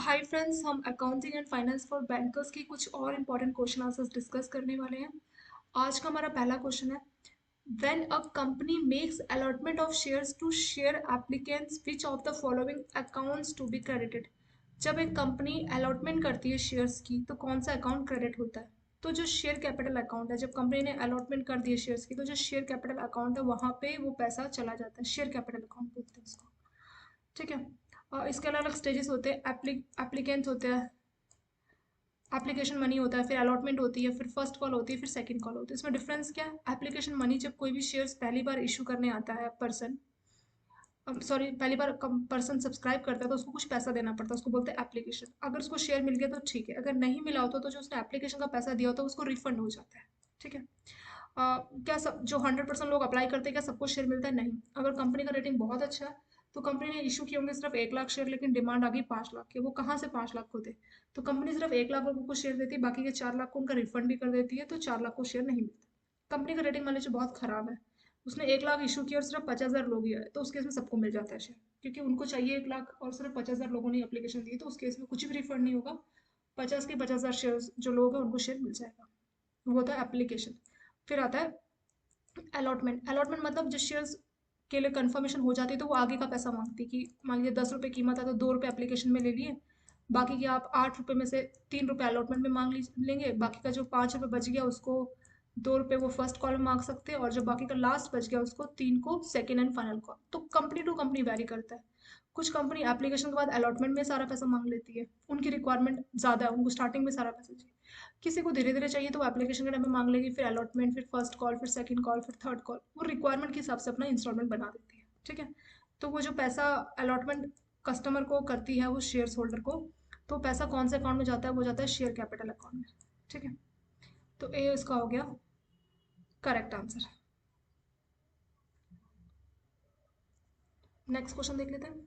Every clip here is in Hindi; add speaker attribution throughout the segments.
Speaker 1: हाय फ्रेंड्स, हम accounting and finance for bankers की कुछ और इम्पोर्टेंट क्वेश्चन आंसर्स डिस्कस करने वाले हैं। आज का हमारा पहला क्वेश्चन है, when a company makes allotment of shares to share applicants which of the following accounts to be credited. जब एक कंपनी अलॉटमेंट करती है शेयर्स की तो कौन सा अकाउंट क्रेडिट होता है? तो जो शेयर कैपिटल अकाउंट है, जब कंपनी ने अलॉटमेंट कर दी है शेयर्स की तो जो शेयर कैपिटल अकाउंट है वहाँ पे वो पैसा चला जाता है, शेयर कैपिटल अकाउंट बोलते हैं इसको। ठीक है। इसके अलग अलग स्टेजेस होते हैं, एप्लीकेंट्स होते हैं, एप्लीकेशन मनी होता है, फिर अलॉटमेंट होती है, फिर फर्स्ट कॉल होती है, फिर सेकंड कॉल होती है। इसमें डिफरेंस क्या है? एप्लीकेशन मनी जब कोई भी शेयर्स पहली बार इशू करने आता है पर्सन, सॉरी पहली बार पर्सन सब्सक्राइब करता है तो उसको कुछ पैसा देना पड़ता है, उसको बोलते हैं एप्लीकेशन। अगर उसको शेयर मिल गया तो ठीक है, अगर नहीं मिला होता तो जो उसने एप्लीकेशन का पैसा दिया होता है उसको रिफंड हो जाता है। ठीक है। क्या सब जो 100% लोग अप्लाई करते हैं क्या सबको शेयर मिलता है? नहीं। अगर कंपनी का रेटिंग बहुत अच्छा है तो कंपनी ने इशू किए होंगे सिर्फ 1 लाख शेयर, लेकिन डिमांड आ गई 5 लाख की। वो कहाँ से 5 लाख होते? तो कंपनी सिर्फ 1 लाख लोगों को शेयर देती है, बाकी के 4 लाख को उनका रिफंड भी कर देती है, तो 4 लाख को शेयर नहीं मिलता। कंपनी का रेटिंग मान लीजिए बहुत खराब है, उसने 1 लाख इशू किया और सिर्फ 50,000 लोग ही आए, तो उस केस में सबको मिल जाता है शेयर, क्योंकि उनको चाहिए 1 लाख और सिर्फ 50,000 लोगों ने एप्लीकेशन दी, तो उस केस में कुछ भी रिफंड नहीं होगा। 50 के 50,000 शेयर जो लोग हैं उनको शेयर मिल जाएगा। वो होता है एप्लीकेशन। फिर आता है अलॉटमेंट। अलॉटमेंट मतलब जिस शेयर्स के लिए कंफर्मेशन हो जाती है तो वो आगे का पैसा मांगती है, कि मान लीजिए 10 रुपये कीमत है तो 2 रुपये एप्लीकेशन में ले लिए, बाकी के आप 8 रुपये में से 3 रुपये अलॉटमेंट में मांग लेंगे, बाकी का जो 5 रुपये बच गया उसको 2 रुपये वो फर्स्ट कॉल में मांग सकते हैं, और जो बाकी का लास्ट बच गया उसको 3 को सेकेंड एंड फाइनल कॉल। तो कंपनी टू कंपनी वैरी करता है। कुछ कंपनी एप्लीकेशन के बाद अलॉटमेंट में सारा पैसा मांग लेती है, उनकी रिक्वायरमेंट ज़्यादा है, उनको स्टार्टिंग में सारा पैसा चाहिए। किसी को धीरे धीरे चाहिए तो वो एप्लीकेशन के टाइम में मांग लेगी, फिर अलॉटमेंट, फिर फर्स्ट कॉल, फिर सेकंड कॉल, फिर थर्ड कॉल, वो रिक्वायरमेंट के हिसाब से अपना इंस्टॉलमेंट बना देती है। ठीक है। तो वो जो पैसा अलॉटमेंट कस्टमर को करती है वो शेयर होल्डर को, तो पैसा कौन से अकाउंट में जाता है? वो जाता है शेयर कैपिटल अकाउंट में। ठीक है। तो ए इसका हो गया करेक्ट आंसर। नेक्स्ट क्वेश्चन देख लेते हैं।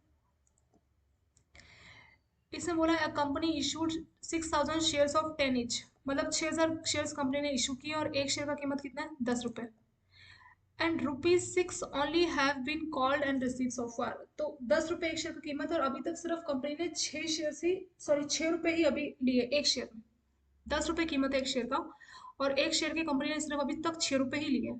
Speaker 1: इसने बोला है company issued 6,000 shares of 10 each, मतलब 6,000 शेयर्स कंपनी ने इशू किए और एक शेयर का कीमत कितना है? 10 रुपये। And rupees 6 only have been called and receive so far. तो 10 रुपये एक शेयर की कीमत है और अभी तक सिर्फ कंपनी ने 6 शेयर ही, सॉरी 6 रुपये ही अभी लिए एक शेयर में। 10 रुपये कीमत है एक शेयर का, और एक शेयर की कंपनी ने सिर्फ अभी तक 6 रुपये ही लिए।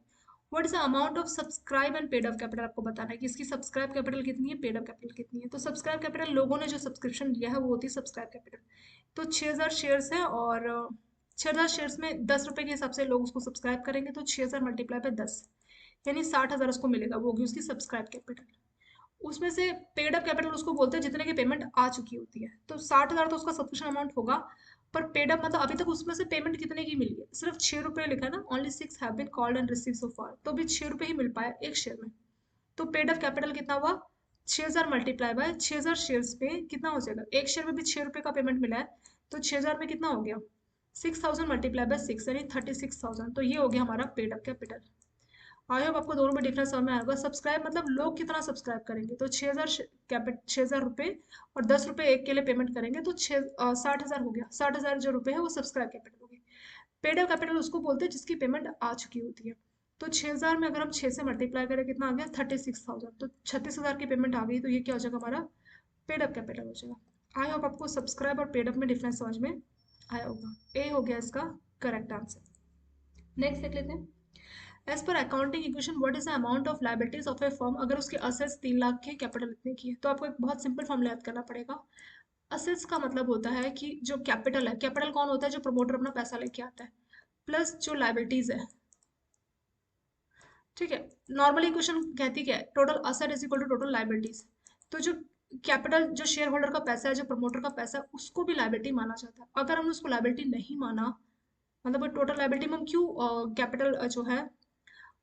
Speaker 1: What is the amount of subscribe and paid up capital? आपको बताना है कि इसकी सब्सक्राइब कैपिटल कितनी है, पेड अप कैपिटल कितनी है। तो सब्सक्राइब कैपिटल लोगों ने जो सब्सक्रिप्शन लिया है वो होती है सब्सक्राइब कैपिटल। तो 6,000 शेयर्स है और 6,000 शेयर्स में 10 रुपये के हिसाब से लोग उसको सब्सक्राइब करेंगे, तो 6,000 मल्टीप्लाई बाय 10, यानी 60,000 उसको मिलेगा, वो होगी उसकी सब्सक्राइब कैपिटल। उसमें से पेड अप कैपिटल उसको बोलते हैं जितने की पेमेंट आ चुकी होती है, तो 60,000 तो उसका सब्सक्रिप्शन अमाउंट होगा। पर पेड अप मतलब अभी तक उसमें से पेमेंट कितने की मिली है? सिर्फ 6 रुपये लिखा है ना, only 6 have been called and receive so far, तो अभी 6 रुपये ही मिल पाया एक शेयर में। तो पेड अप कैपिटल कितना हुआ? 6,000 मल्टीप्लाई बाय 6,000 शेयर्स पे कितना हो जाएगा? एक शेयर में भी 6 रुपये का पेमेंट मिला है, तो 6,000 में कितना हो गया? 6,000 मल्टीप्लाई बाय 6 यानी 36,000। तो ये हो गया हमारा paid up capital. I hope आपको दोनों में डिफरेंस समझ में आएगा। सब्सक्राइब मतलब लोग कितना सब्सक्राइब करेंगे, तो 6,000 रुपये और 10 रुपये एक के लिए पेमेंट करेंगे, तो 60,000 हो गया। 60,000 जो रुपये है वो सब्सक्राइब कैपिटल हो गई। पेड अप कैपिटल उसको बोलते हैं जिसकी पेमेंट आ चुकी होती है। तो 6,000 में अगर हम 6 से मल्टीप्लाई करें कितना आ गया? 36,000। तो 36,000 की पेमेंट आ गई, तो ये क्या हो जाएगा? हमारा पेड अप कैपिटल हो जाएगा। आई होप आपको सब्सक्राइब और पेड अप में डिफरेंस समझ में आया होगा। ए हो गया इसका करेक्ट आंसर। नेक्स्ट देख लेते हैं। एज पर accounting equation what is the amount of liabilities of a firm? अगर उसके असेट्स 3 लाख के, कैपिटल इतने की है, तो आपको एक बहुत सिंपल फॉर्मूला याद करना पड़ेगा। असेट्स का मतलब होता है कि जो कैपिटल है, कैपिटल कौन होता है? जो प्रमोटर अपना पैसा लेके आता है, प्लस जो लाइबिलिटीज है। ठीक है। नॉर्मल इक्वेशन कहती क्या है? Total asset is equal to total liabilities. तो जो कैपिटल, जो शेयर होल्डर का पैसा है, जो प्रमोटर का पैसा है, उसको भी लाइबिलिटी माना जाता है। अगर हमने उसको लाइबिलिटी नहीं माना, मतलब टोटल लाइबिलिटी में हम क्यों कैपिटल जो है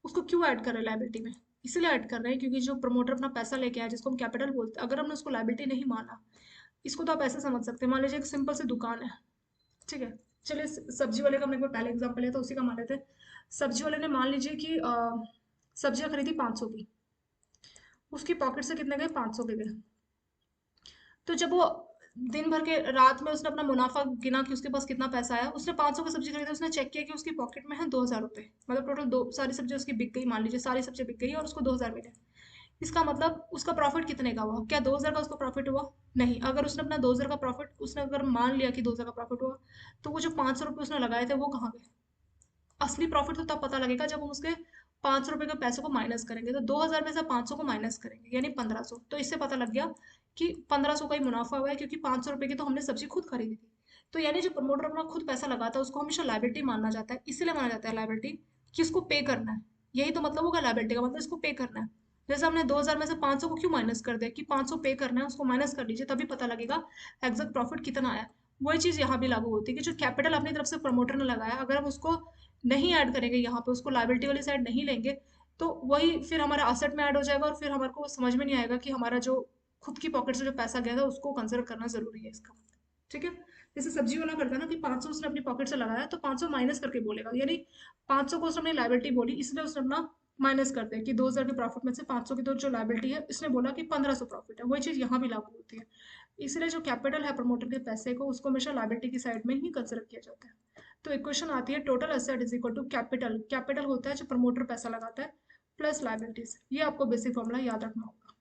Speaker 1: उसको क्यों ऐड कर रहे हैं लाइबिलिटी में? इसीलिए ऐड कर रहे हैं क्योंकि जो प्रमोटर अपना पैसा लेके आया जिसको हम कैपिटल बोलते हैं, अगर हमने उसको लाइबिलिटी नहीं माना, इसको तो आप ऐसे समझ सकते हैं, मान लीजिए एक सिंपल सी दुकान है। ठीक है। चलिए सब्जी वाले का हमने एक बार पहले एग्जाम्पल लिया था, उसी का मान लेते हैं। सब्जी वाले ने मान लीजिए कि सब्जियां खरीदी 500 की, उसकी पॉकेट से कितने गए? 500 के गए। तो जब वो दिन भर के रात में उसने अपना मुनाफा गिना कि उसके पास कितना पैसा आया, उसने 500 की सब्जी खरीदी, उसने चेक किया कि उसकी पॉकेट में है 2,000 रुपये, मतलब टोटल दो सारी सब्जी उसकी बिक गई, मान लीजिए सारी सब्जी बिक गई और उसको 2,000 मिले। इसका मतलब उसका प्रॉफिट कितने का हुआ? क्या 2000 का उसका प्रॉफिट हुआ? नहीं। अगर उसने अपना 2000 का प्रॉफिट, उसने अगर मान लिया कि 2000 का प्रॉफिट हुआ, तो वो जो 500 रुपये उसने लगाए थे वो कहाँ गए? असली प्रॉफिट तो तब पता लगेगा जब हम उसके 500 रुपये के पैसे को माइनस करेंगे। तो 2000 में से 500 को माइनस करेंगे यानी 1500। तो इससे पता लग गया कि 1500 का ही मुनाफा हुआ है, क्योंकि 500 रुपये की तो हमने सब्जी खुद खरीदी थी। तो यानी जो प्रमोटर अपना खुद पैसा लगाता है उसको हमेशा लाइबिलिटी माना जाता है। इसीलिए माना जाता है लाइबिलिटी कि उसको पे करना है। यही तो मतलब होगा लाइबिलिटी का, मतलब इसको पे करना है। जैसे हमने 2000 में से 500 को क्यों माइनस कर दिया कि 500 पे करना है, उसको माइनस कर लीजिए, तभी पता लगेगा एग्जैक्ट प्रॉफिट कितना आया। वही चीज़ यहाँ भी लागू होती है कि जो कैपिटल अपनी तरफ से प्रमोटर ने लगाया, अगर हम उसको नहीं ऐड करेंगे यहाँ पे, उसको लाइबिलिटी वाली साइड नहीं लेंगे, तो वही फिर हमारा असेट में ऐड हो जाएगा और फिर हमारे को समझ में नहीं आएगा कि हमारा जो खुद की पॉकेट से जो पैसा गया था उसको कंसिडर करना जरूरी है इसका। ठीक है। जैसे सब्जी वाला करता है ना कि 500 उसने अपनी पॉकेट से लगाया तो 500 माइनस करके बोलेगा, यानी 500 को उसने अपनी लाइबिलिटी बोली इसलिए उसने अपना माइनस कर दिया कि 2000 के प्रॉफिट में से 500 की तो जो लाइबिलिटी है इसने बोला कि 1500 प्रॉफिट है। वही चीज़ यहाँ भी लागू होती है। इसलिए जो कैपिटल है प्रमोटर के पैसे को, उसको हमेशा लाइबिलिटी की साइड में ही कंसिडर किया जाता है। तो इक्वेशन आती है total asset is equal to capital. Capital होता है जो प्रमोटर पैसा लगाता है प्लस लाइबिलिटीज। ये आपको बेसिक फॉर्मूला याद रखना होगा।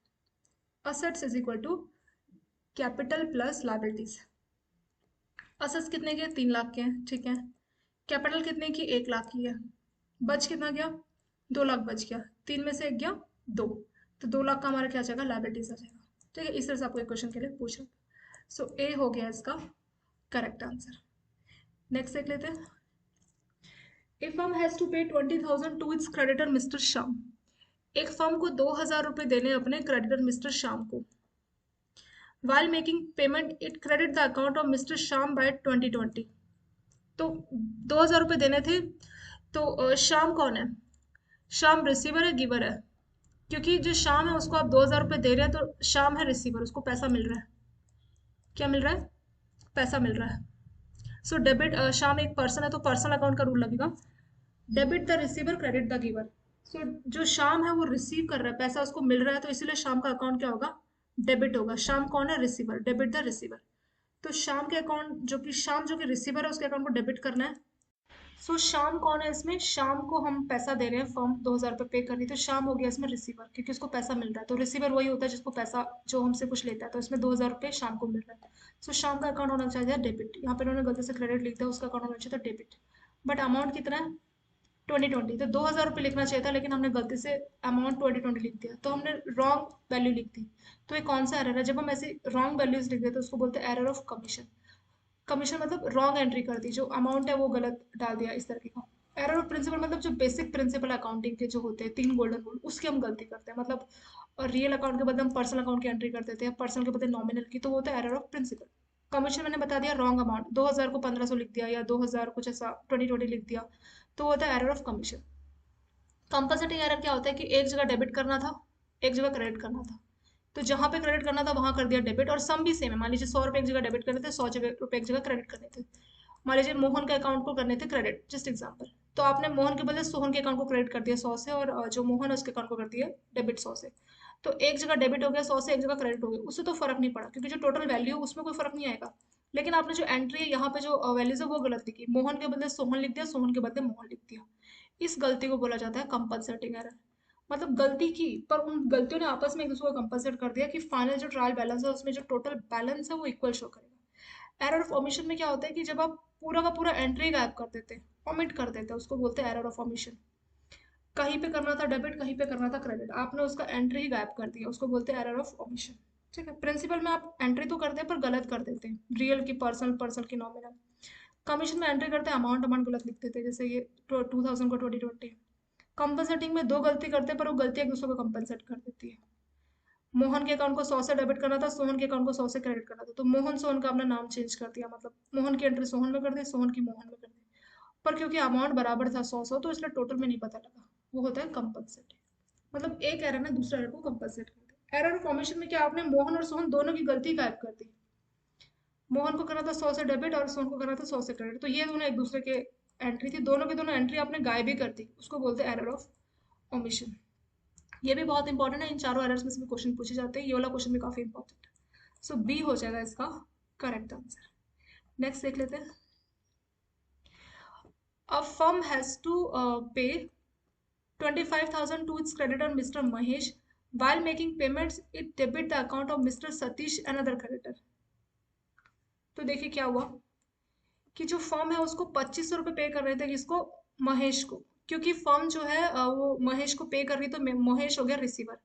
Speaker 1: Assets is equal to capital plus liabilities. Assets कितने के? 3 लाख के हैं, ठीक है। कैपिटल कितने की? 1 लाख की है। बच कितना गया? 2 लाख बच गया। 3 में से 1 गया 2, तो 2 लाख का हमारा क्या आ जाएगा? लाइबिलिटीज आ जाएगा। ठीक है, इस तरह से आपको एक क्वेश्चन के लिए पूछा। सो ए हो गया इसका करेक्ट आंसर। नेक्स्ट देख लेते हैं। A firm has to pay 20,000 to its creditor Mr. Shyam. एक फर्म को 2000 रुपये देने अपने क्रेडिटर मिस्टर श्याम को। While making payment, it credit the account of Mr. Shyam by 2020। तो 2000 रुपये देने थे। तो श्याम कौन है? श्याम रिसीवर है गिवर है? क्योंकि जो श्याम है उसको आप 2000 रुपये दे रहे हैं, तो श्याम है रिसीवर, उसको पैसा मिल रहा है। क्या मिल रहा है? पैसा मिल रहा है। सो डेबिट, श्याम एक पर्सन है तो पर्सनल अकाउंट का रूल लगेगा। Debit the receiver credit the giver. So जो शाम है वो रिसीव कर रहा है पैसा, उसको मिल रहा है, तो इसीलिए शाम का अकाउंट क्या होगा? डेबिट होगा। शाम कौन है? रिसीवर। Debit the receiver. तो शाम के अकाउंट, जो कि शाम जो कि रिसीवर है, उसके अकाउंट को डेबिट करना है। सो शाम कौन है इसमें? शाम को हम पैसा दे रहे हैं, फर्म 2000 रुपये पे कर रही है, तो शाम हो गया इसमें रिसीवर, क्योंकि उसको पैसा मिल रहा है। तो रिसीवर वही होता है जिसको पैसा, जो हमसे कुछ लेता है, तो इसमें 2000 रुपये शाम को मिल रहा है। सो शाम का अकाउंट होना चाहिए डेबिट। यहाँ पे उन्होंने गलती से क्रेडिट लिख दिया, उसका अकाउंट होना चाहिए था डेबिट। बट अमाउंट कितना है? 2020। तो 2000 रुपये लिखना चाहिए था, लेकिन हमने गलती से अमाउंट 2020 लिख दिया, तो हमने रॉन्ग वैल्यू लिख दी। तो ये कौन सा एरर है? जब हम ऐसे रॉन्ग वैल्यूज लिख देते हैं उसको बोलते हैं एरर ऑफ कमीशन। कमीशन मतलब रॉन्ग एंट्री कर दी, जो अमाउंट है वो गलत डाल दिया, इस तरीके का। एरर ऑफ प्रिंसिपल मतलब जो बेसिक प्रिंसिपल अकाउंटिंग के जो होते हैं 3 गोल्डन रूल, उसकी हम गलती करते हैं। मतलब रियल अकाउंट के बदले हम पर्सनल अकाउंट की एंट्री कर देते हैं, पर्सनल के बदले नॉमिनल की, तो वो होता है एरर ऑफ प्रिंसिपल। कमीशन मैंने बता दिया रॉन्ग अमाउंट, 2000 को 1500 लिख दिया या 2000 कुछ ऐसा 2020 लिख दिया, तो वो होता है एरर ऑफ कमीशन। कंपलसेटिंग एरर क्या होता है कि एक जगह डेबिट करना था, एक जगह क्रेडिट करना था। तो जहां पे क्रेडिट करना था वहां कर दिया डेबिट, और सम भी सेम है। मान लीजिए 100 रुपये एक जगह डेबिट करने थे, 100 रुपये एक जगह क्रेडिट करने थे। मान लीजिए मोहन के अकाउंट को करने थे क्रेडिट, जस्ट एग्जाम्पल, तो आपने मोहन के बदले सोहन के अकाउंट को क्रेडिट कर दिया 100 से, और जो मोहन है उसके अकाउंट को कर दिया डेबिट 100 से। तो एक जगह डेबिट हो गया 100 से, एक जगह क्रेडिट हो गया, उससे तो फर्क नहीं पड़ा, क्योंकि जो टोटल वैल्यू उसमें कोई फर्क नहीं आएगा। लेकिन आपने जो एंट्री है यहाँ पे जो वैल्यूज है वो गलत लिखी, मोहन के बदले सोहन लिख दिया, सोहन के बदले मोहन लिख दिया। इस गलती को बोला जाता है कंपलसेटिंग एरर। मतलब गलती की, पर उन गलतियों ने आपस में एक दूसरे को कंपलसेट कर दिया कि फाइनल जो ट्रायल बैलेंस है उसमें जो टोटल बैलेंस है वो इक्वल शो करेगा। एरर ऑफ ओमिशन में क्या होता है कि जब आप पूरा का पूरा एंट्री गायब कर देते हैं, ओमिट कर देते हैं, उसको बोलते हैं एरर ऑफ ओमिशन। कहीं पे करना था डेबिट, कहीं पे करना था क्रेडिट, आपने उसका एंट्री ही गायब कर दिया, उसको बोलते हैं एरर ऑफ ओमिशन। ठीक है। प्रिंसिपल में आप एंट्री तो करते हैं पर गलत कर देते हैं, रियल की पर्सनल, पर्सनल की नॉमिनल। कमीशन में एंट्री करते हैं अमाउंट, अमाउंट गलत लिख देते हैं, जैसे ये 2000 को 2020। कंपनसेटिंग में दो गलती करते हैं पर वो गलती एक दूसरे को कंपनसेट कर देती है। मोहन के अकाउंट को 100 से डेबिट करना था, सोहन के अकाउंट को 100 से क्रेडिट करना था, तो मोहन सोहन का अपना नाम चेंज कर दिया, मतलब मोहन की एंट्री सोहन में कर दी, सोहन की मोहन में कर दी। पर क्योंकि अमाउंट बराबर था 100 100, तो इसलिए टोटल में नहीं पता लगा। वो होता है कंपनसेट। मतलब एक एरर ने दूसरे एरर को कंपनसेट कर दिया। एरर फॉर्मेशन में क्या, आपने मोहन और सोहन दोनों की गलती गायब कर दी। मोहन को करना था 100 से डेबिट और सोहन को करना था 100 से क्रेडिट, तो ये दोनों एक दूसरे के एंट्री थी, दोनों की दोनों एंट्री आपने गायब ही कर दी, उसको बोलते हैं एरर ऑफ ओमिशन। ये भी बहुत इंपॉर्टेंट है, इन चारों एरर्स में से भी क्वेश्चन पूछे जाते हैं, ये वाला क्वेश्चन भी काफी इंपॉर्टेंट है। सो बी हो जाएगा इसका करेक्ट आंसर। नेक्स्ट देख लेते हैं। अ फर्म हैज टू पे 25,000 to its creditor Mr. Mahesh while making payments it debit the account of Mr. Satish another creditor। तो देखिए क्या हुआ कि जो फर्म है उसको 2500 रुपये पे कर रहे थे किसको, महेश को, क्योंकि फर्म जो है वो महेश को पे कर रही तो महेश हो गया receiver,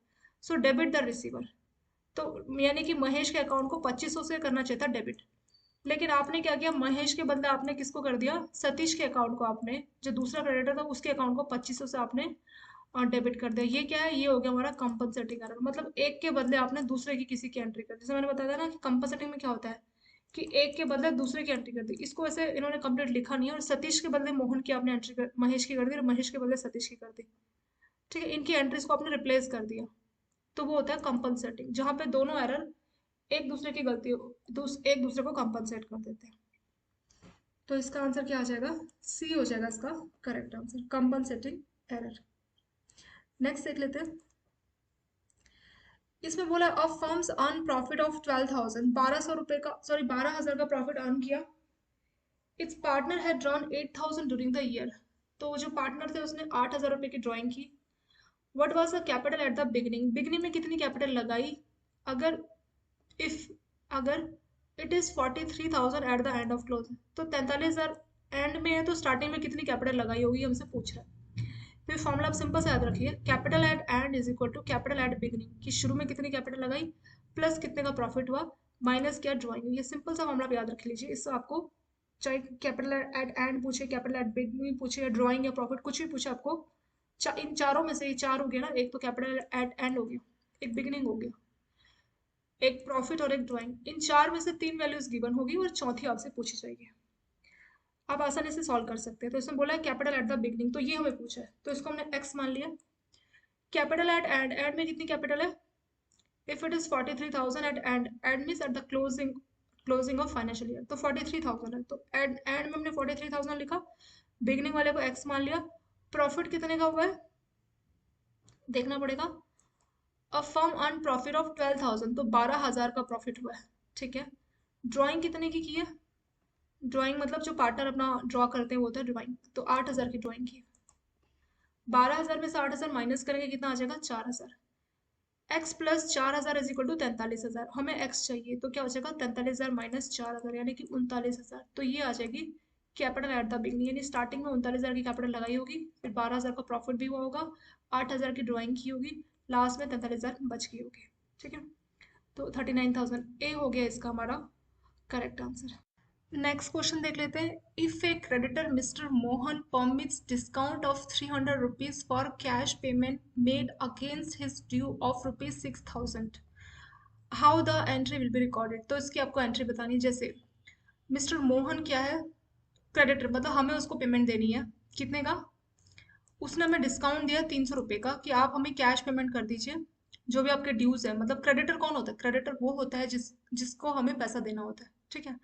Speaker 1: so debit the receiver. तो यानी कि महेश के अकाउंट को 2500 से करना चाहिए था डेबिट, लेकिन आपने क्या किया, महेश के बदले आपने किसको कर दिया, सतीश के अकाउंट को, आपने जो दूसरा क्रेडिटर था उसके अकाउंट को 2500 से आपने डेबिट कर दिया। ये क्या है, ये हो गया हमारा कंपनसेटिंग एरर, मतलब एक के बदले आपने दूसरे की किसी की एंट्री कर दी। जैसे मैंने बताया था ना कि कंपनसेटिंग में क्या होता है कि एक के बदले दूसरे की एंट्री कर दी। इसको ऐसे इन्होंने कंप्लीट लिखा नहीं है, और सतीश के बदले मोहन की आपने एंट्री कर, महेश की कर दी, और महेश के बदले सतीश की कर दी। ठीक है, इनकी एंट्रीज को आपने रिप्लेस कर दिया, तो वो होता है कंपनसेटिंग, जहाँ पे दोनों एरर एक दूसरे की गलती एक दूसरे को कंपनसेट कर देते हैं। तो इसका आंसर क्या आ जाएगा, सी हो जाएगा इसका correct answer, compensating error. Next देख लेते हैं। इसमें बोला अ फर्म्स अर्न प्रॉफिट ऑफ 12,000, 1200 रुपए का, सॉरी 12,000 का प्रॉफिट अर्न किया। It's partner had drawn 8,000 during the year. तो जो पार्टनर थे उसने 8,000 रुपए की ड्राइंग की। What was the capital at the beginning, beginning में कितनी कैपिटल लगाई, अगर इफ अगर it is 43,000 at the end of close, तो 43,000 एंड में है तो स्टार्टिंग में कितनी कैपिटल लगाई होगी हमसे पूछ रहा है। तो ये फॉर्मूला आप सिंपल से याद रखिए, capital at end is equal to capital at beginning, कि शुरू में कितनी कैपिटल लगाई प्लस कितने का प्रॉफिट हुआ माइनस क्या ड्राइंग। ये सिंपल सा फॉर्मूला आप याद रख लीजिए, इससे आपको चाहे कैपिटल एट एंड पूछे, कैपिटल एट बिगिनिंग पूछे, या ड्राइंग या प्रॉफिट कुछ भी पूछे आपको, इन चारों में से ये चार हो गया ना, एक तो कैपिटल एट एंड हो गया, एक बिगिनिंग हो गया, एक प्रॉफिट और एक ड्राइंग, इन चार में से तीन वैल्यूज गिवन होगी और चौथी आपसे पूछी जाएगी। आप आसानी से सॉल्व कर सकते हैं। तो इसमें बोला है कैपिटल एट द बिगिनिंग, तो ये हमें पूछा है तो इसको हमने एक्स मान लिया। कैपिटल एट एंड, एंड में कितनी कैपिटल है, if it is 43,000 at end, end means at the closing of financial year, तो 43,000 है, तो एंड में हमने 43,000 लिखा, बिगिनिंग वाले को एक्स मान लिया। प्रॉफिट कितने का हुआ है देखना पड़ेगा, a firm earn profit of 12,000, तो 12,000 का प्रॉफिट हुआ है। ठीक है, ड्राइंग कितने की है, ड्राइंग मतलब जो पार्टनर अपना ड्रॉ करते हैं वो होता है ड्राइंग, तो 8,000 की ड्राइंग की। 12,000 में से 8,000 माइनस करेंगे कितना आ जाएगा, 4,000। X plus 4,000 is equal to 43,000, हमें एक्स चाहिए तो क्या हो जाएगा 43,000 माइनस 4,000 यानी कि 39,000, तो ये आ जाएगी कैपिटल एट द बिगनिंग, यानी स्टार्टिंग में 39,000 की कैपिटल लगाई होगी, फिर 12,000 का प्रॉफिट भी हुआ होगा, 8,000 की ड्राइंग की होगी, लास्ट में 43,000 बच गई होगी। ठीक है, तो 39,000 ए हो गया इसका हमारा करेक्ट आंसर। नेक्स्ट क्वेश्चन देख लेते हैं। If A creditor mister Mohan permits discount of 300 rupees for cash payment made against his due of rupees 6,000, how the entry will be recorded. तो इसकी आपको एंट्री बतानी है। जैसे मिस्टर मोहन क्या है, क्रेडिटर, मतलब हमें उसको पेमेंट देनी है, कितने का, उसने हमें डिस्काउंट दिया 300 रुपये का कि आप हमें कैश पेमेंट कर दीजिए जो भी आपके ड्यूज है। मतलब क्रेडिटर कौन होता है, क्रेडिटर वो होता है जिसको हमें पैसा देना होता है। ठीक है,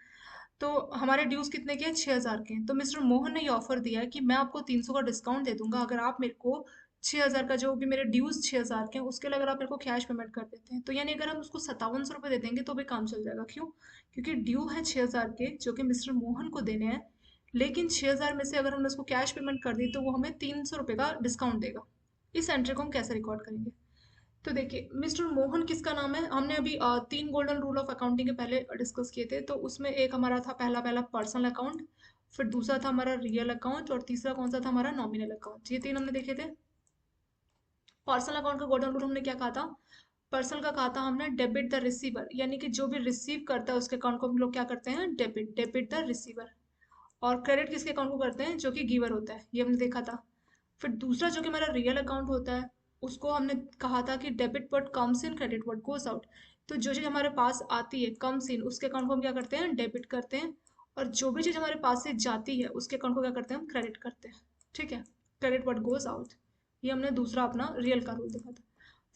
Speaker 1: तो हमारे ड्यूज कितने के हैं, 6,000 के हैं। तो मिस्टर मोहन ने ये ऑफर दिया है कि मैं आपको 300 का डिस्काउंट दे दूंगा अगर आप मेरे को 6,000 का, जो भी मेरे ड्यूज 6,000 के हैं उसके लिए अगर आप मेरे को कैश पेमेंट कर देते हैं। तो यानी अगर हम उसको 5700 रुपये दे देंगे तो भी काम चल जाएगा। क्यों, क्योंकि ड्यू है 6,000 के जो कि मिस्टर मोहन को देने हैं, लेकिन 6,000 में से अगर हमने उसको कैश पेमेंट कर दी तो वो हमें 300 रुपये का डिस्काउंट देगा। इस एंट्री को हम कैसे रिकॉर्ड करेंगे, तो देखिए मिस्टर मोहन किसका नाम है, हमने अभी तीन गोल्डन रूल ऑफ अकाउंटिंग के पहले डिस्कस किए थे। तो उसमें एक हमारा था पहला पहला पर्सनल अकाउंट, फिर दूसरा था हमारा रियल अकाउंट, और तीसरा कौन सा था हमारा नॉमिनल अकाउंट। ये तीन हमने देखे थे। पर्सनल अकाउंट का गोल्डन रूल हमने क्या कहा था, पर्सनल का कहा था हमने डेबिट द रिसीवर, यानी कि जो भी रिसीव करता है उसके अकाउंट को हम लोग क्या करते हैं, डेबिट, डेबिट द रिसीवर। और क्रेडिट किसके अकाउंट को करते हैं, जो कि गिवर होता है, ये हमने देखा था। फिर दूसरा जो कि हमारा रियल अकाउंट होता है उसको हमने कहा था कि debit what comes in, credit what goes out. तो जो चीज़ हमारे पास आती है कम्स इन, उसके अकाउंट को हम क्या करते हैं, डेबिट करते हैं, और जो भी चीज़ हमारे पास से जाती है उसके अकाउंट को क्या करते हैं, हम क्रेडिट करते हैं। ठीक है, क्रेडिट व्हाट गोज आउट, ये हमने दूसरा अपना रियल का रूल देखा था।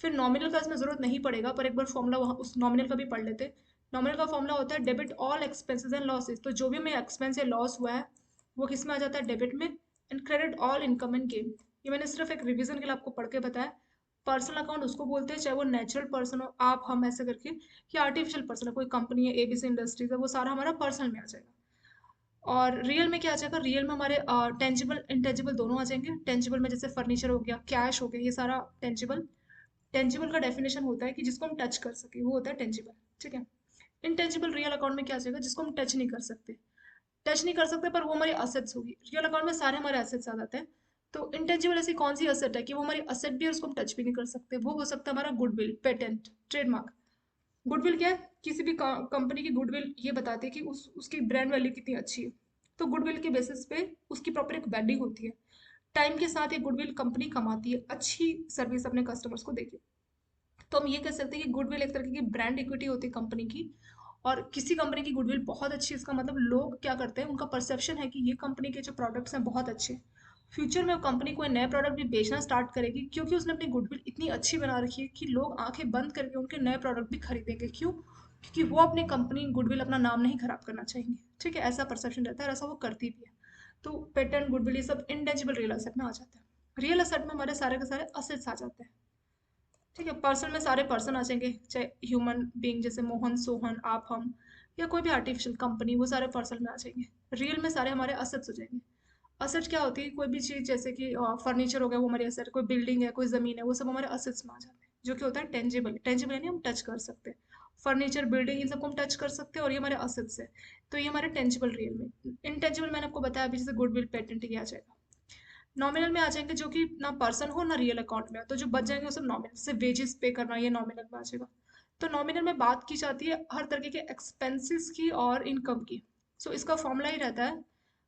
Speaker 1: फिर नॉमिनल का इसमें जरूरत नहीं पड़ेगा, पर एक बार फॉर्मूला वहाँ उस नॉमिनल का भी पढ़ लेते हैं। नॉमिनल का फॉर्मूला होता है debit all expenses and losses, तो जो भी हमें एक्सपेंस या लॉस हुआ है वो किस में आ जाता है, डेबिट में। And credit all income and gain, ये मैंने सिर्फ एक रिवीजन के लिए आपको पढ़ के बताया। पर्सनल अकाउंट उसको बोलते हैं चाहे वो नेचुरल पर्सन हो, आप हम ऐसे करके, या आर्टिफिशियल पर्सन है, कोई कंपनी है एबीसी इंडस्ट्रीज है, वो सारा हमारा पर्सनल में आ जाएगा। और रियल में क्या आ जाएगा, रियल में हमारे टेंजिबल इंटेंजिबल दोनों आ जाएंगे। टेंजिबल में जैसे फर्नीचर हो गया, कैश हो गया, ये सारा टेंजिबल। टेंजिबल का डेफिनेशन होता है कि जिसको हम टच कर सके, वो होता है टेंजिबल, ठीक है। इनटेंजिबल रियल अकाउंट में क्या आ जाएगा, जिसको हम टच नहीं कर सकते, टच नहीं कर सकते पर वो हमारी असेट्स होगी। रियल अकाउंट में सारे हमारे असेट्स आ जाते हैं। तो इंटेंजिबल ऐसी कौन सी असेट है कि वो हमारी असेट भी है, उसको हम टच भी नहीं कर सकते, वो हो सकता है हमारा गुडविल, पेटेंट, ट्रेडमार्क। गुडविल क्या है, किसी भी कंपनी की गुडविल ये बताती है कि उसकी ब्रांड वैल्यू कितनी अच्छी है। तो गुडविल के बेसिस पे उसकी प्रॉपर एक वैल्यू होती है। टाइम के साथ एक गुडविल कंपनी कमाती है, अच्छी सर्विस अपने कस्टमर्स को देगी। तो हम ये कह सकते हैं कि गुडविल एक तरह की ब्रांड इक्विटी होती है कंपनी की। और किसी कंपनी की गुडविल बहुत अच्छी है, इसका मतलब लोग क्या करते हैं, उनका परसेप्शन है कि ये कंपनी के जो प्रोडक्ट्स हैं बहुत अच्छे। फ्यूचर में वो कंपनी कोई नए प्रोडक्ट भी बेचना स्टार्ट करेगी, क्योंकि उसने अपनी गुडविल इतनी अच्छी बना रखी है कि लोग आंखें बंद करके उनके नए प्रोडक्ट भी खरीदेंगे। क्यों? क्योंकि वो अपनी कंपनी गुडविल, अपना नाम नहीं खराब करना चाहेंगे, ठीक है। ऐसा परसेप्शन रहता है और ऐसा वो करती भी है। तो पेटेंट, गुडविल, ये सब इंटेंजिबल रियल एसेट में आ जाता है। रियल एसेट में हमारे सारे के सारे असेट्स आ जाते हैं, ठीक है। पर्सन में सारे पर्सन आ जाएंगे, चाहे ह्यूमन बीइंग जैसे मोहन, सोहन, आप, हम, या कोई भी आर्टिफिशियल कंपनी, वो सारे पर्सन में आ जाएंगे। रियल में सारे हमारे असेट्स हो जाएंगे। असेट क्या होती है, कोई भी चीज़, जैसे कि फर्नीचर हो गया, वो हमारे असेट, कोई बिल्डिंग है, कोई ज़मीन है, वो सब हमारे असेट्स में आ जाते हैं, जो कि होता है टेंजिबल। टेंजिबल यानी हम टच कर सकते हैं, फर्नीचर, बिल्डिंग, इन सबको हम टच कर सकते हैं और ये हमारे असेट्स है। तो ये हमारे टेंजिबल रियल में। इनटेंजिबल मैंने आपको बताया अभी, जैसे गुडविल, पेटेंट, ये आ जाएगा। नॉमिनल में आ जाएंगे, जो कि ना पर्सन हो ना रियल अकाउंट में हो, तो जो बच जाएंगे वो सब नॉमिनल, जैसे वेजेस पे करना, ये नॉमिनल में आ जाएगा। तो नॉमिनल में बात की जाती है हर तरीके के एक्सपेंसेस की और इनकम की। सो इसका फॉर्मूला ही रहता है,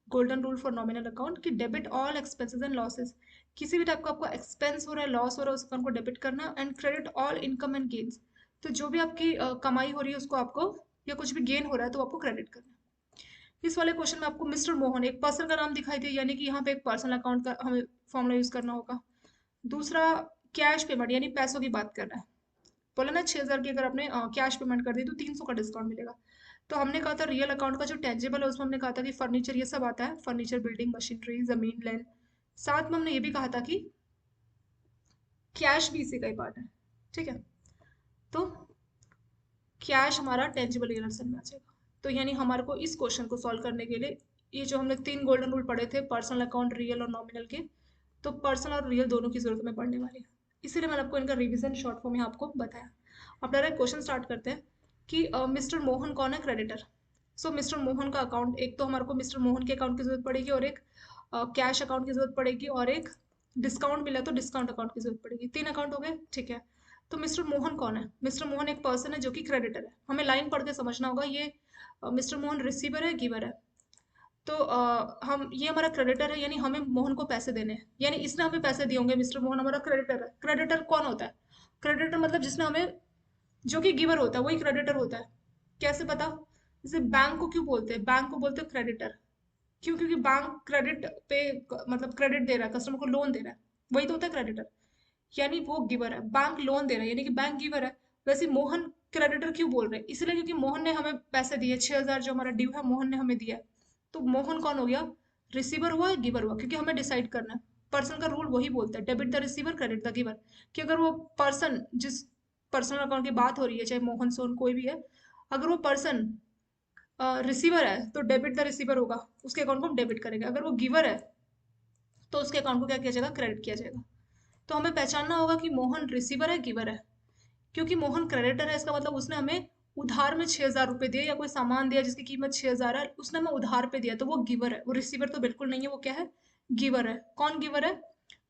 Speaker 1: golden rule for nominal account, कि debit all expenses and losses. किसी भी टाइप का आपका एक्सपेंस हो रहा है, लॉस हो रहा है, उस अकाउंट को डेबिट करना, and credit all income and gains. तो जो भी आपकी कमाई हो रही है उसको आपको, या कुछ भी गेन हो रहा है तो आपको क्रेडिट करना है। इस वाले क्वेश्चन में आपको मिस्टर मोहन, एक पर्सन का नाम दिखाई दिया, यानी कि यहाँ पे एक पर्सनल अकाउंट का हमें फॉर्मूला यूज करना होगा। दूसरा, कैश पेमेंट, यानी पैसों की बात कर रहा है। बोला ना 6,000 की अगर आपने कैश पेमेंट कर दी तो 300 का डिस्काउंट मिलेगा। तो हमने कहा था रियल अकाउंट का जो टेंजिबल है उसमें हमने कहा था कि फर्नीचर, ये सब आता है, फर्नीचर, बिल्डिंग, मशीनरी, जमीन, लैंड। साथ में हमने ये भी कहा था कि कैश भी इसी का ही पार्ट है, ठीक है। तो कैश हमारा टेंजिबल रियल एसेट में आ जाएगा। तो यानी हमारे को इस क्वेश्चन को सॉल्व करने के लिए, ये जो हमने 3 गोल्डन रूल पढ़े थे, पर्सनल अकाउंट, रियल और नॉमिनल के, तो पर्सनल और रियल दोनों की जरूरत हमें पड़ने वाली है। इसीलिए मैंने आपको इनका रिवीजन शॉर्ट फॉर्म में आपको बताया। अब डायरेक्ट क्वेश्चन स्टार्ट करते हैं कि मिस्टर मोहन कौन है, क्रेडिटर। सो मिस्टर मोहन का अकाउंट, एक तो हमारे को मिस्टर मोहन के अकाउंट की जरूरत पड़ेगी, और एक कैश अकाउंट की जरूरत पड़ेगी, और एक डिस्काउंट मिला तो डिस्काउंट अकाउंट की जरूरत पड़ेगी। 3 अकाउंट हो गए, ठीक है। तो मिस्टर मोहन कौन है, मिस्टर मोहन एक पर्सन है जो कि क्रेडिटर है। हमें लाइन पढ़ के समझना होगा, ये मिस्टर मोहन रिसीवर है, गिवर है। तो हम, ये हमारा क्रेडिटर है, यानी हमें मोहन को पैसे देने हैं, यानी इसने हमें पैसे दिए होंगे। मिस्टर मोहन हमारा क्रेडिटर है। क्रेडिटर कौन होता है, क्रेडिटर मतलब जिसने हमें, जो कि गिवर होता है वही क्रेडिटर होता है। कैसे पता, जैसे बैंक को क्यों बोलते हैं, बैंक को बोलते हैं क्रेडिटर। क्यों? क्योंकि बैंक क्रेडिट पे, मतलब क्रेडिट दे रहा है, कस्टमर को लोन दे रहा है, वही तो होता है क्रेडिटर। यानी वो गिवर है, बैंक लोन दे रहा है, यानी कि बैंक गिवर है। वैसे मोहन क्रेडिटर क्यों बोल रहे हैं, इसलिए क्योंकि मोहन ने हमें पैसे दिए, 6,000 जो हमारा ड्यू है मोहन ने हमें दिया है। तो मोहन कौन हो गया, रिसीवर हुआ या गिवर हुआ, क्योंकि हमें डिसाइड करना है। पर्सन का रूल वही बोलता है, debit the receiver, credit the giver. कि अगर वो पर्सन, जिस पर्सनल अकाउंट की बात हो रही है, चाहे मोहन, सोहन, कोई भी है, अगर वो पर्सन रिसीवर है तो डेबिट द रिसीवर होगा, उसके अकाउंट को हम डेबिट करेंगे। अगर वो गिवर है तो उसके अकाउंट को क्या किया जाएगा, क्रेडिट किया जाएगा। तो हमें पहचानना होगा कि मोहन रिसीवर है, गिवर है। क्योंकि मोहन क्रेडिटर है, इसका मतलब उसने हमें उधार में 6,000 रुपये दिए, या कोई सामान दिया जिसकी कीमत 6,000 है, उसने हमें उधार पे दिया, तो वो गिवर है। वो रिसीवर तो बिल्कुल नहीं है, वो क्या है, गिवर है। कौन गिवर है,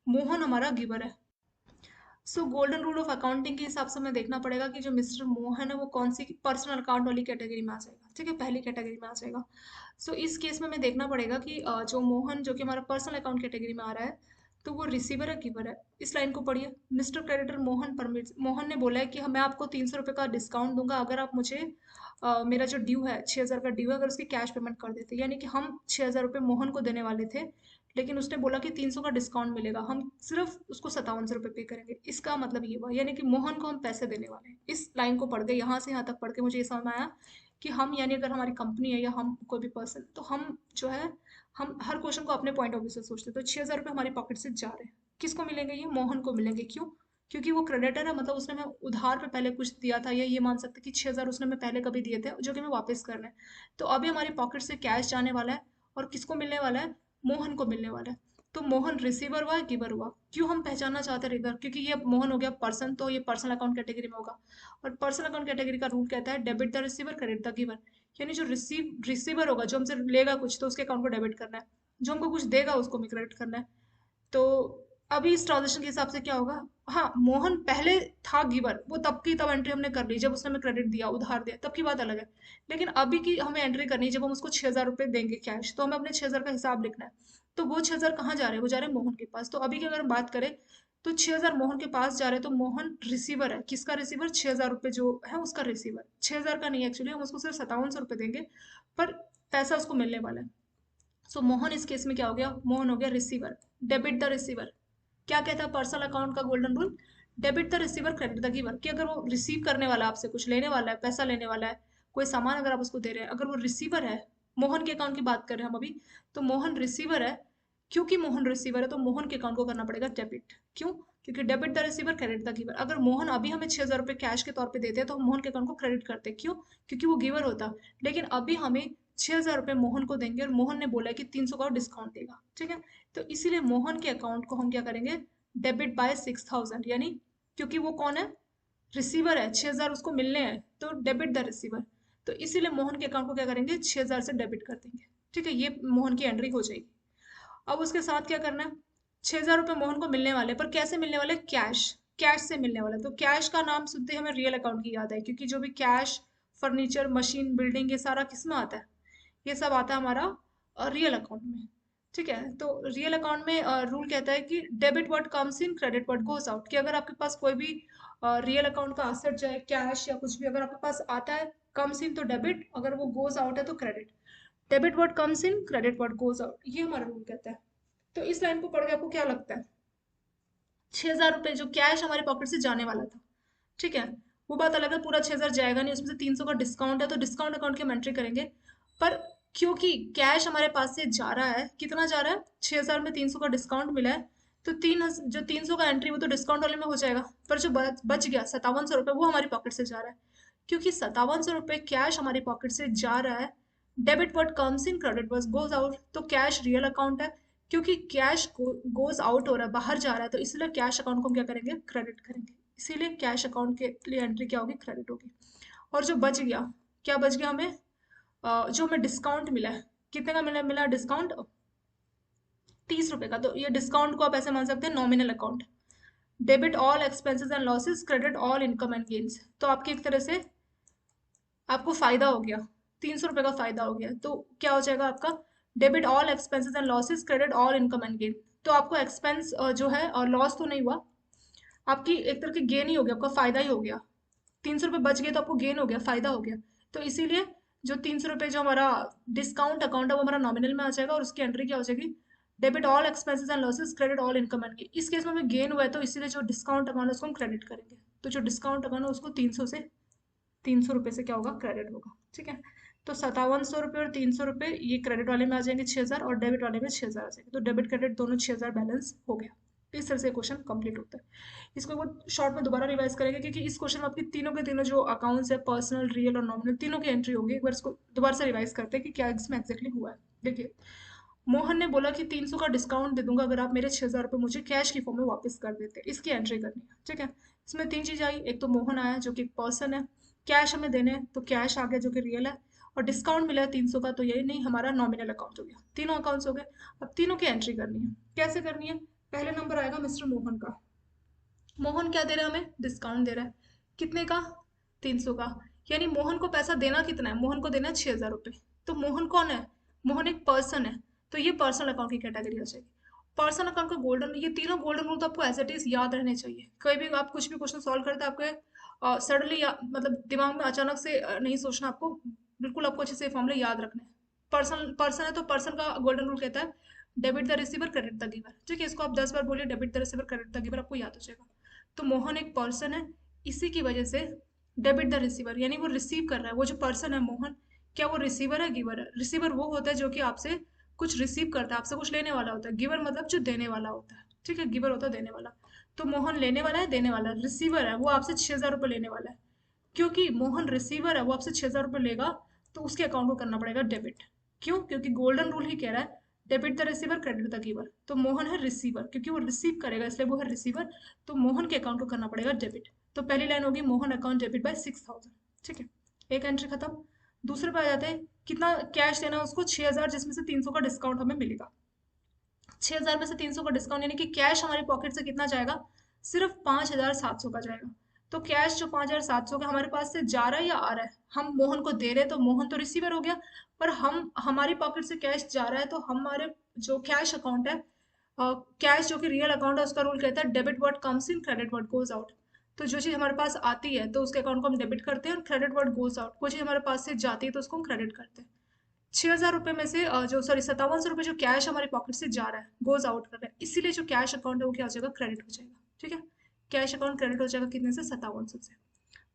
Speaker 1: मोहन हमारा गिवर है। सो गोल्डन रूल ऑफ अकाउंटिंग के हिसाब से हमें देखना पड़ेगा कि जो मिस्टर मोहन है वो कौन सी पर्सनल अकाउंट वाली कैटेगरी में आ जाएगा, ठीक है, पहली कैटेगरी में आ जाएगा। सो इस केस में हमें देखना पड़ेगा कि जो मोहन, जो कि हमारा पर्सनल अकाउंट कैटेगरी में आ रहा है, तो वो रिसीवर है, गिवर है। इस लाइन को पढ़िए, mister creditor Mohan permit, Mohan ने बोला है कि मैं आपको 300 रुपये का डिस्काउंट दूंगा अगर आप मुझे मेरा जो ड्यू है, 6,000 का ड्यू है, अगर उसकी कैश पेमेंट कर देते। यानी कि हम 6,000 रुपये मोहन को देने वाले थे, लेकिन उसने बोला कि 300 का डिस्काउंट मिलेगा, हम सिर्फ उसको 57 रुपये पे करेंगे। इसका मतलब ये हुआ, यानी कि मोहन को हम पैसे देने वाले हैं। इस लाइन को पढ़ के, यहाँ से यहाँ तक पढ़ के मुझे ये समझ में आया कि हम, यानी अगर हमारी कंपनी है या हम कोई भी पर्सन, तो हम जो है, हम हर क्वेश्चन को अपने पॉइंट ऑफ व्यू से सोचते हैं। तो 6,000 रुपये हमारी पॉकेट से जा रहे हैं, किसको मिलेंगे, ये मोहन को मिलेंगे। क्यों? क्योंकि वो क्रेडिटर है, मतलब उसने हमें उधार पे पहले कुछ दिया था, या ये मान सकते हैं कि 6,000 उसने हमें पहले कभी दिए थे, जो कि हमें वापस करना है। तो अभी हमारी पॉकेट से कैश जाने वाला है, और किसको मिलने वाला है, मोहन को मिलने वाला है। तो मोहन रिसीवर हुआ गिवर हुआ। क्यों हम पहचानना चाहते हैं रिसीवर? क्योंकि ये मोहन हो गया पर्सन, तो ये पर्सनल अकाउंट कैटेगरी में होगा। और पर्सनल अकाउंट कैटेगरी का रूल कहता है debit the receiver credit the giver. यानी जो रिसीवर होगा, जो हमसे लेगा कुछ, तो उसके अकाउंट को डेबिट करना है, जो हमको कुछ देगा उसको भी क्रेडिट करना है। तो अभी इस ट्रांजेक्शन के हिसाब से क्या होगा? हाँ, मोहन पहले था गिवर, वो तब की तब एंट्री हमने कर ली जब उसने हमें क्रेडिट दिया, उधार दिया, तब की बात अलग है। लेकिन अभी की हमें एंट्री करनी है जब हम उसको 6,000 रुपये देंगे कैश, तो हमें अपने 6,000 का हिसाब लिखना है। तो वो 6,000 कहाँ जा रहे हैं? वो जा रहे हैं मोहन के पास। तो अभी की अगर हम बात करें तो 6,000 मोहन के पास जा रहे हैं, तो मोहन रिसीवर है। किसका रिसीवर? 6,000 रुपये जो है उसका रिसीवर। 6,000 का नहीं, एक्चुअली हम उसको सिर्फ 5700 रुपये देंगे, पर पैसा उसको मिलने वाला है। सो मोहन इस केस में क्या हो गया? मोहन हो गया रिसीवर। Debit the receiver. क्या कहता है पर्सनल अकाउंट का golden rule? Debit the receiver credit the giver. कि अगर वो रिसीव करने वाला है, आपसे कुछ लेने वाला है, पैसा लेने वाला है, कोई सामान अगर आप उसको दे रहे हैं, अगर वो रिसीवर है, मोहन के अकाउंट की बात कर रहे हैं हम अभी, तो मोहन रिसीवर है। क्योंकि मोहन रिसीवर है तो मोहन के अकाउंट को करना पड़ेगा डेबिट। क्यों? क्योंकि debit the receiver credit the giver. अगर मोहन अभी हमें 6,000 रुपये कैश के तौर पे देते हैं तो हम मोहन के अकाउंट को क्रेडिट करते हैं। क्यों? क्योंकि वो गिवर होता। लेकिन अभी हमें 6,000 रुपये मोहन को देंगे और मोहन ने बोला है कि 300 का डिस्काउंट देगा, ठीक है? तो इसीलिए मोहन के अकाउंट को हम क्या करेंगे? Debit bye 6,000। यानी क्योंकि वो कौन है? रिसीवर है, 6,000 उसको मिलने हैं, तो डेबिट द रिसीवर। तो इसीलिए मोहन के अकाउंट को क्या करेंगे? 6,000 से डेबिट कर देंगे, ठीक है? ये मोहन की एंट्री हो जाएगी। अब उसके साथ क्या करना है? 6,000 रुपये मोहन को मिलने वाले, पर कैसे मिलने वाले? कैश। कैश से मिलने वाला। तो कैश का नाम सुनते ही हमें रियल अकाउंट की याद है, क्योंकि जो भी कैश, फर्नीचर, मशीन, बिल्डिंग, ये सारा किस में आता है? ये सब आता है हमारा रियल अकाउंट में, ठीक है? तो रियल अकाउंट में रूल कहता है कि debit what comes in, credit what goes out. कि अगर आपके पास कोई भी रियल अकाउंट का एसेट, चाहे कैश या कुछ भी, अगर आपके पास आता है कम्स इन तो डेबिट, अगर वो गोज आउट है तो credit. Debit what comes in, credit what goes out, ये हमारा रूल कहता है। तो इस लाइन को पढ़ के आपको क्या लगता है? 6,000 रुपये जो कैश हमारे पॉकेट से जाने वाला था, ठीक है, वो बात अलग है, पूरा 6,000 जाएगा नहीं, उसमें से 300 का डिस्काउंट है, तो डिस्काउंट अकाउंट की हम एंट्री करेंगे। पर क्योंकि कैश हमारे पास से जा रहा है, कितना जा रहा है? 6,000 में 300 का डिस्काउंट मिला है, तो जो 300 का एंट्री, वो तो डिस्काउंट वाले में हो जाएगा। पर जो बच गया 5700 रुपये, वो हमारी पॉकेट से जा रहा है। क्योंकि 5700 रुपये कैश हमारी पॉकेट से जा रहा है, debit what comes in, credit what goes out. तो कैश रियल अकाउंट है, क्योंकि कैश गोज आउट हो रहा है, बाहर जा रहा है, तो इसलिए कैश अकाउंट को हम क्या करेंगे? क्रेडिट करेंगे। इसीलिए कैश अकाउंट के लिए एंट्री क्या होगी? क्रेडिट होगी। और जो बच गया, क्या बच गया हमें? जो हमें डिस्काउंट मिला है, कितने का मिला? मिला डिस्काउंट 30 रुपए का। तो ये डिस्काउंट को आप ऐसे मान सकते हैं nominal account. Debit all expenses and losses, credit all income and gains. तो आपकी एक तरह से आपको फायदा हो गया, 300 रुपये का फायदा हो गया। तो क्या हो जाएगा आपका? Debit all expenses and losses, credit all income and gain. तो आपको एक्सपेंस जो है, और लॉस तो नहीं हुआ, आपकी एक तरह की गेन ही हो गया, आपका फायदा ही हो गया। 300 रुपये बच गए तो आपको गेन हो गया, फायदा हो गया। तो इसीलिए जो 300 रुपये जो हमारा डिस्काउंट अकाउंट है, वो हमारा नॉमिनल में आ जाएगा, और उसकी एंट्री क्या हो जाएगी? Debit all expenses and losses, credit all income and gain. इस केस में हमें गेन हुआ है, तो इसीलिए जो डिस्काउंट अकाउंट है उसको हम क्रेडिट करेंगे। तो जो डिस्काउंट अकाउंट है उसको 300 से क्या होगा? क्रेडिट होगा, ठीक है? तो 5700 रुपये और 300 रुपये ये क्रेडिट वाले में आ जाएंगे 6,000, और डेबिट वाले में 6,000 आ जाएंगे। तो डेबिट क्रेडिट दोनों 6,000 बैलेंस हो गया। इस तरह से क्वेश्चन कंप्लीट होता है। इसको बहुत शॉर्ट में दोबारा रिवाइज करेंगे, क्योंकि इस क्वेश्चन में आपकी तीनों के तीनों जो अकाउंट्स है, पर्सनल, रियल और नॉमिनल, तीनों की एंट्री होगी। एक बार इसको दोबारा से रिवाइज करते हैं कि क्या इसमें एक्जैक्टली हुआ है। देखिए, मोहन ने बोला कि 300 का डिस्काउंट दे दूंगा अगर आप मेरे 6,000 रुपये मुझे कैश की फॉर्म में वापस कर देते। इसकी एंट्री करनी है, ठीक है? इसमें तीन चीज़ आई, एक तो मोहन आया जो कि एक पर्सन है, कैश हमें देने हैं तो कैश आ गया जो कि रियल है, और डिस्काउंट मिला है 300 का, तो ये नहीं हमारा नॉमिनल अकाउंट हो गया। तीनों अकाउंट्स हो गए। अब तीनों की एंट्री करनी है। कैसे करनी है? पहले नंबर आएगा मिस्टर मोहन का। मोहन क्या दे रहा है हमें? डिस्काउंट दे रहा है। कितने का? 300 का। यानी मोहन को पैसा देना कितना है? मोहन को देना है 6,000 रुपये। तो मोहन कौन है? मोहन एक पर्सन है, तो ये पर्सनल अकाउंट की कैटेगरी आ जाएगी। पर्सनल अकाउंट का गोल्डन, ये तीनों गोल्डन रूल तो आपको एज इट इज याद रहने चाहिए। कभी भी आप कुछ भी क्वेश्चन सॉल्व करते हैं, आपके सडनली मतलब दिमाग में अचानक से नहीं सोचना आपको, बिल्कुल आपको अच्छे से फॉर्मूले याद रखने हैं। पर्सन पर्सन है तो पर्सन का गोल्डन रूल कहता है debit the receiver credit the giver, ठीक है? इसको आप 10 बार बोलिए, debit the receiver credit the giver, आपको याद हो जाएगा। तो मोहन एक पर्सन है, इसी की वजह से डेबिट द रिसीवर, यानी वो रिसीव कर रहा है। वो जो पर्सन है मोहन, क्या वो रिसीवर है, गिवर है? रिसीवर वो होता है जो कि आपसे कुछ रिसीव करता है, आपसे कुछ लेने वाला होता है। गिवर मतलब जो देने वाला होता है, ठीक है? गिवर होता है देने वाला। तो मोहन लेने वाला है, देने वाला है। रिसीवर है, वो आपसे 6,000 रुपये लेने वाला है। क्योंकि मोहन रिसीवर है, वो आपसे 6,000 रुपये लेगा, तो उसके अकाउंट को करना पड़ेगा डेबिट। क्यों? क्योंकि गोल्डन रूल ही कह रहा है debit the receiver, credit the giver. तो मोहन है रिसीवर, क्योंकि वो रिसीव करेगा इसलिए वो है रिसीवर। तो मोहन के अकाउंट को करना पड़ेगा डेबिट। तो पहली लाइन होगी मोहन अकाउंट डेबिट बाय 6,000। ठीक है, एक एंट्री खत्म। दूसरे पे आ जाते हैं, कितना कैश देना है उसको, 6,000, जिसमें से 300 का डिस्काउंट हमें मिलेगा। 6,000 में से 300 का डिस्काउंट, यानी कि कैश हमारी पॉकेट से कितना जाएगा, सिर्फ 5,700 का जाएगा। तो कैश जो 5,700 का हमारे पास से जा रहा है या आ रहा है, हम मोहन को दे रहे हैं तो मोहन तो रिसीवर हो गया, पर हम हमारी पॉकेट से कैश जा रहा है तो हमारे जो कैश अकाउंट है, कैश जो कि रियल अकाउंट है, उसका रूल कहता है debit what comes in, credit what goes out. तो जो चीज़ हमारे पास आती है तो उसके अकाउंट को हम डेबिट करते हैं, और क्रेडिट व्हाट गोज आउट, कोई चीज़ हमारे पास से जाती है तो उसको हम क्रेडिट करते हैं। 6,000 रुपये में से जो सॉरी 5700 रुपये जो कैश हमारी पॉकेट से जा रहा है, गोज आउट कर रहा है, इसीलिए जो कैश अकाउंट है वो क्या हो जाएगा, क्रेडिट हो जाएगा। ठीक है, कैश अकाउंट क्रेडिट हो जाएगा कितने से, 5700 से।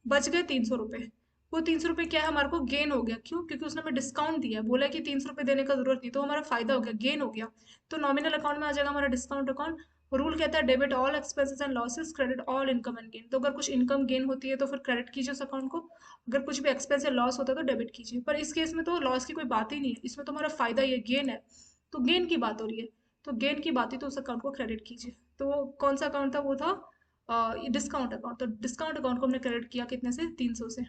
Speaker 1: बच गए 300 रुपये। वो 300 रुपये क्या है, हमारे को गेन हो गया। क्यों? क्योंकि उसने हमें डिस्काउंट दिया, बोला कि 300 रुपये देने का जरूरत नहीं, तो हमारा फायदा हो गया, गेन हो गया। तो नॉमिनल अकाउंट में आ जाएगा हमारा डिस्काउंट अकाउंट। रूल कहता है debit all expenses and losses, credit all income and gain. तो अगर कुछ इनकम गेन होती है तो फिर क्रेडिट कीजिए उस अकाउंट को, अगर कुछ भी एक्सपेंस या लॉस होता है तो डेबिट कीजिए। पर इस केस में तो लॉस की कोई बात ही नहीं है, इसमें तो हमारा फायदा ही है, गेन है। तो गेन की बात हो रही है, तो गेन की बात ही, तो उस अकाउंट को क्रेडिट कीजिए। तो वो कौन सा अकाउंट था, वो था डिस्काउंट अकाउंट। तो डिस्काउंट अकाउंट को हमने क्रेडिट किया कितने से, 300 से।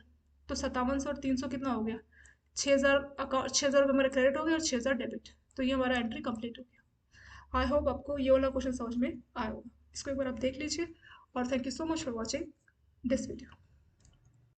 Speaker 1: तो 5700 और 300 कितना हो गया, 6,000। अकाउंट 6,000 रुपये हमारे क्रेडिट हो गए और 6,000 डेबिट। तो ये हमारा एंट्री कंप्लीट हो गया। आई होप आपको ये वाला क्वेश्चन समझ में आया होगा। इसको एक बार आप देख लीजिए, और thank you so much for watching this video.